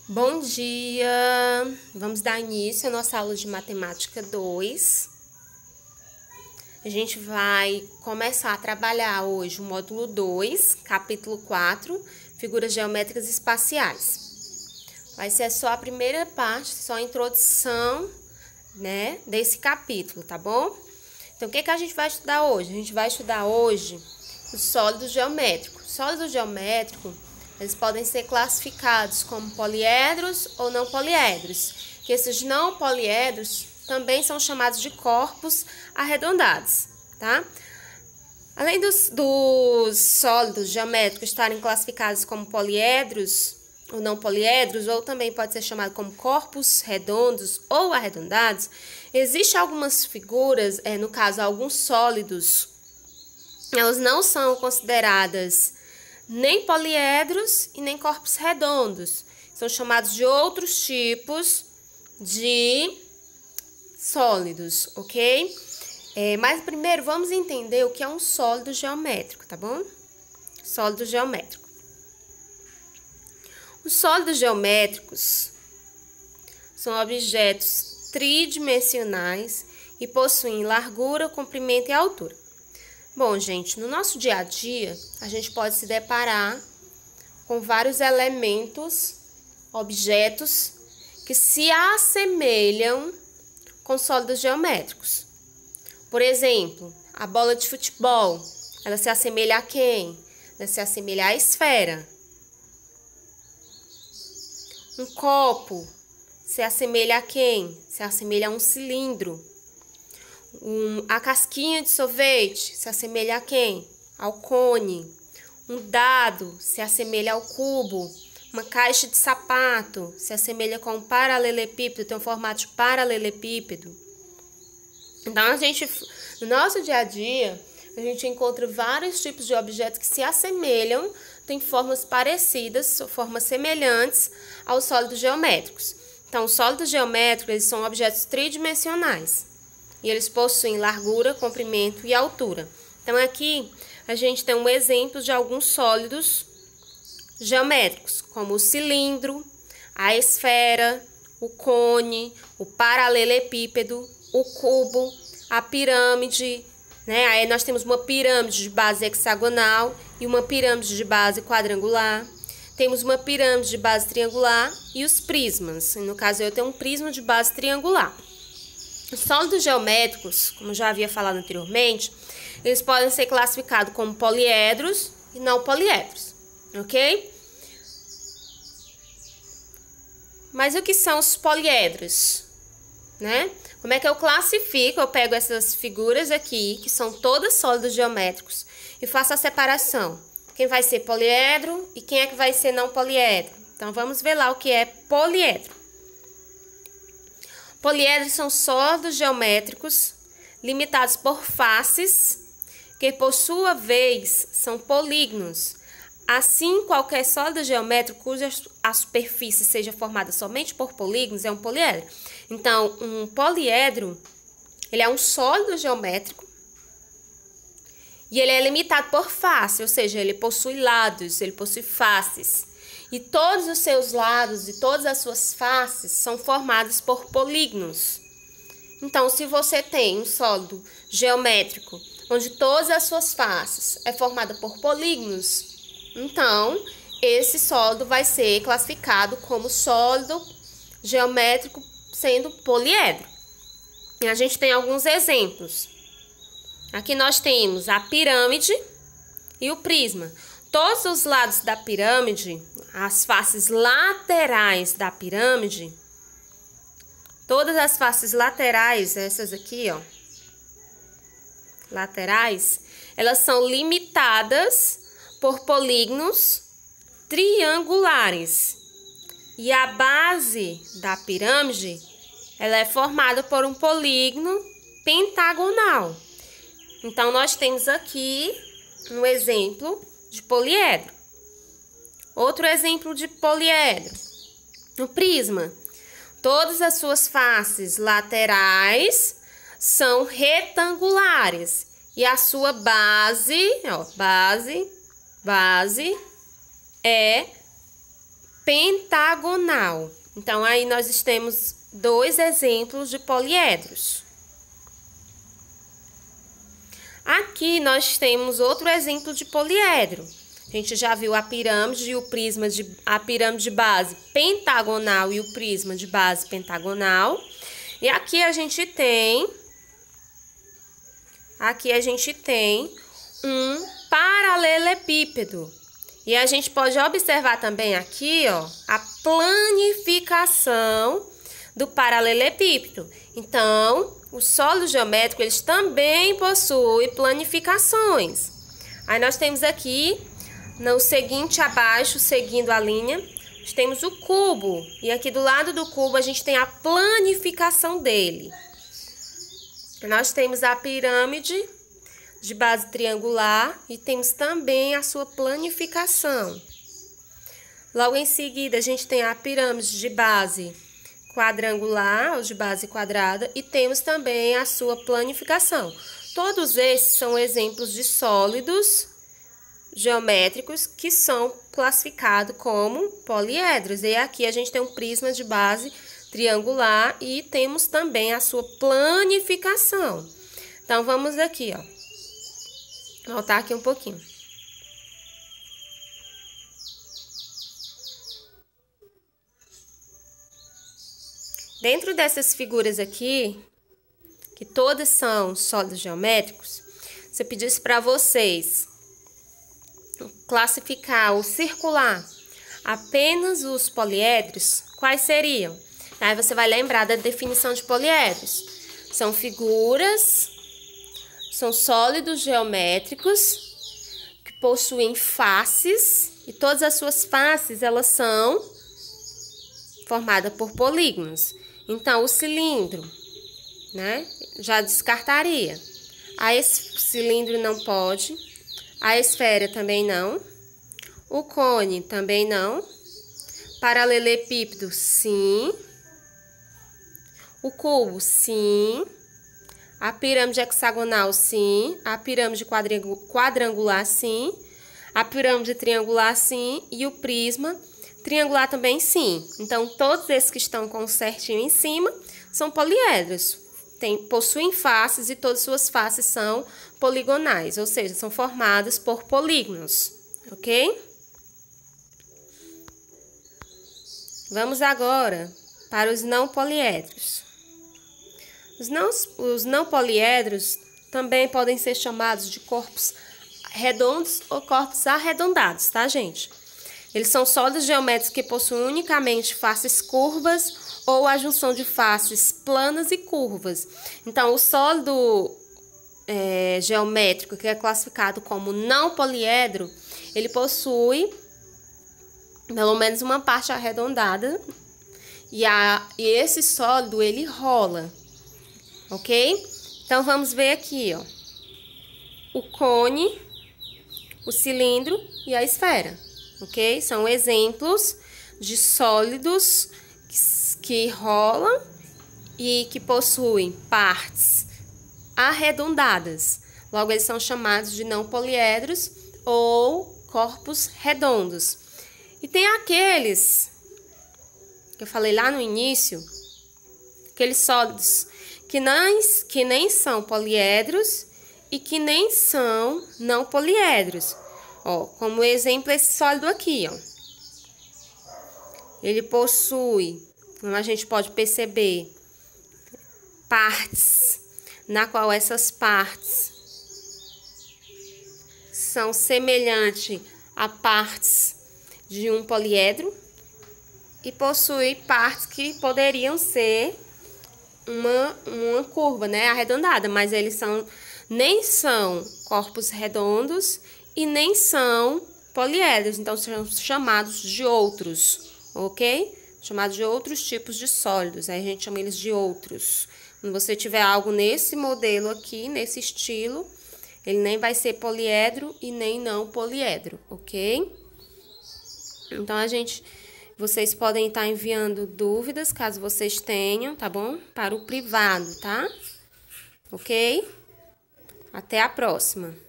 Bom dia! Vamos dar início à nossa aula de Matemática 2. A gente vai começar a trabalhar hoje o módulo 2, capítulo 4, figuras geométricas espaciais. Vai ser só a primeira parte, só a introdução, desse capítulo, tá bom? Então, o que a gente vai estudar hoje? A gente vai estudar hoje os sólidos geométricos. Sólidos geométricos, eles podem ser classificados como poliedros ou não poliedros, que esses não poliedros também são chamados de corpos arredondados, tá? Além dos sólidos geométricos estarem classificados como poliedros ou não poliedros, ou também pode ser chamado como corpos redondos ou arredondados, existem algumas figuras, no caso, alguns sólidos, elas não são consideradas nem poliedros e nem corpos redondos. São chamados de outros tipos de sólidos, ok? Mas primeiro vamos entender o que é um sólido geométrico, tá bom? Sólido geométrico. Os sólidos geométricos são objetos tridimensionais e possuem largura, comprimento e altura. Bom, gente, no nosso dia a dia, a gente pode se deparar com vários elementos, objetos, que se assemelham com sólidos geométricos. Por exemplo, a bola de futebol, ela se assemelha a quem? Ela se assemelha à esfera. Um copo se assemelha a quem? Se assemelha a um cilindro. A casquinha de sorvete se assemelha a quem? Ao cone. Um dado se assemelha ao cubo. Uma caixa de sapato se assemelha com um paralelepípedo, tem um formato de paralelepípedo. Então, no nosso dia a dia, a gente encontra vários tipos de objetos que se assemelham, têm formas parecidas, formas semelhantes aos sólidos geométricos. Então, os sólidos geométricos eles são objetos tridimensionais. E eles possuem largura, comprimento e altura. Então, aqui a gente tem um exemplo de alguns sólidos geométricos, como o cilindro, a esfera, o cone, o paralelepípedo, o cubo, a pirâmide, Aí nós temos uma pirâmide de base hexagonal e uma pirâmide de base quadrangular. Temos uma pirâmide de base triangular e os prismas. No caso, eu tenho um prisma de base triangular. Os sólidos geométricos, como eu já havia falado anteriormente, eles podem ser classificados como poliedros e não poliedros, ok? Mas o que são os poliedros, Como é que eu classifico? Eu pego essas figuras aqui, que são todas sólidos geométricos, e faço a separação. Quem vai ser poliedro e quem é que vai ser não poliedro. Então, vamos ver lá o que é poliedro. Poliedros são sólidos geométricos limitados por faces, que por sua vez são polígonos. Assim, qualquer sólido geométrico cuja a superfície seja formada somente por polígonos é um poliedro. Então, um poliedro, ele é um sólido geométrico e ele é limitado por face, ou seja, ele possui lados, ele possui faces. E todos os seus lados e todas as suas faces são formadas por polígonos. Então, se você tem um sólido geométrico, onde todas as suas faces é formada por polígonos, então, esse sólido vai ser classificado como sólido geométrico sendo poliedro. E a gente tem alguns exemplos. Aqui nós temos a pirâmide e o prisma. Todos os lados da pirâmide, as faces laterais da pirâmide, todas as faces laterais, essas aqui, laterais, elas são limitadas por polígonos triangulares. E a base da pirâmide, ela é formada por um polígono pentagonal. Então, nós temos aqui um exemplo de poliedro. Outro exemplo de poliedro. O prisma. Todas as suas faces laterais são retangulares. E a sua base é pentagonal. Então, aí nós temos 2 exemplos de poliedros. Aqui nós temos outro exemplo de poliedro. A gente já viu a pirâmide e o prisma a pirâmide de base pentagonal e o prisma de base pentagonal. E aqui a gente tem um paralelepípedo. E a gente pode observar também aqui, ó, a planificação do paralelepípedo. Então, os sólidos geométricos, eles também possuem planificações. Aí nós temos aqui, no seguinte abaixo, seguindo a linha, nós temos o cubo. E aqui do lado do cubo a gente tem a planificação dele. Nós temos a pirâmide de base triangular e temos também a sua planificação. Logo em seguida, a gente tem a pirâmide de base quadrangular, ou de base quadrada, e temos também a sua planificação. Todos esses são exemplos de sólidos geométricos que são classificados como poliedros. E aqui a gente tem um prisma de base triangular e temos também a sua planificação. Então, vamos aqui, ó. Voltar aqui um pouquinho. Dentro dessas figuras aqui, que todas são sólidos geométricos, se eu pedisse para vocês classificar ou circular apenas os poliedros, quais seriam? Aí você vai lembrar da definição de poliedros. São figuras, são sólidos geométricos que possuem faces e todas as suas faces elas são formadas por polígonos. Então, o cilindro, né, já descartaria. Esse cilindro não pode. A esfera também não. O cone também não. Paralelepípedo, sim. O cubo, sim. A pirâmide hexagonal, sim. A pirâmide quadrangular, sim. A pirâmide triangular, sim. E o prisma triangular também, sim. Então, todos esses que estão com o certinho em cima são poliedros. Possuem faces e todas suas faces são poligonais, ou seja, são formadas por polígonos, ok? Vamos agora para os não poliedros. Os não poliedros também podem ser chamados de corpos redondos ou corpos arredondados, tá, gente? Eles são sólidos geométricos que possuem unicamente faces curvas ou a junção de faces planas e curvas. Então, o sólido geométrico, que é classificado como não poliedro, ele possui pelo menos uma parte arredondada e esse sólido, ele rola, ok? Então, vamos ver aqui, ó, o cone, o cilindro e a esfera. Ok? São exemplos de sólidos que rolam e que possuem partes arredondadas. Logo, eles são chamados de não poliedros ou corpos redondos. E tem aqueles que eu falei lá no início, aqueles sólidos que nem são poliedros e que nem são não poliedros. Ó, como exemplo, esse sólido aqui, ó. Ele possui, como a gente pode perceber, partes, na qual essas partes são semelhantes a partes de um poliedro e possui partes que poderiam ser uma curva, né, arredondada, mas eles nem são corpos redondos e nem são poliedros, então são chamados de outros, ok? Chamados de outros tipos de sólidos, aí a gente chama eles de outros. Quando você tiver algo nesse modelo aqui, nesse estilo, ele nem vai ser poliedro e nem não poliedro, ok? Então, vocês podem estar enviando dúvidas, caso vocês tenham, tá bom? Para o privado, tá? Ok? Até a próxima.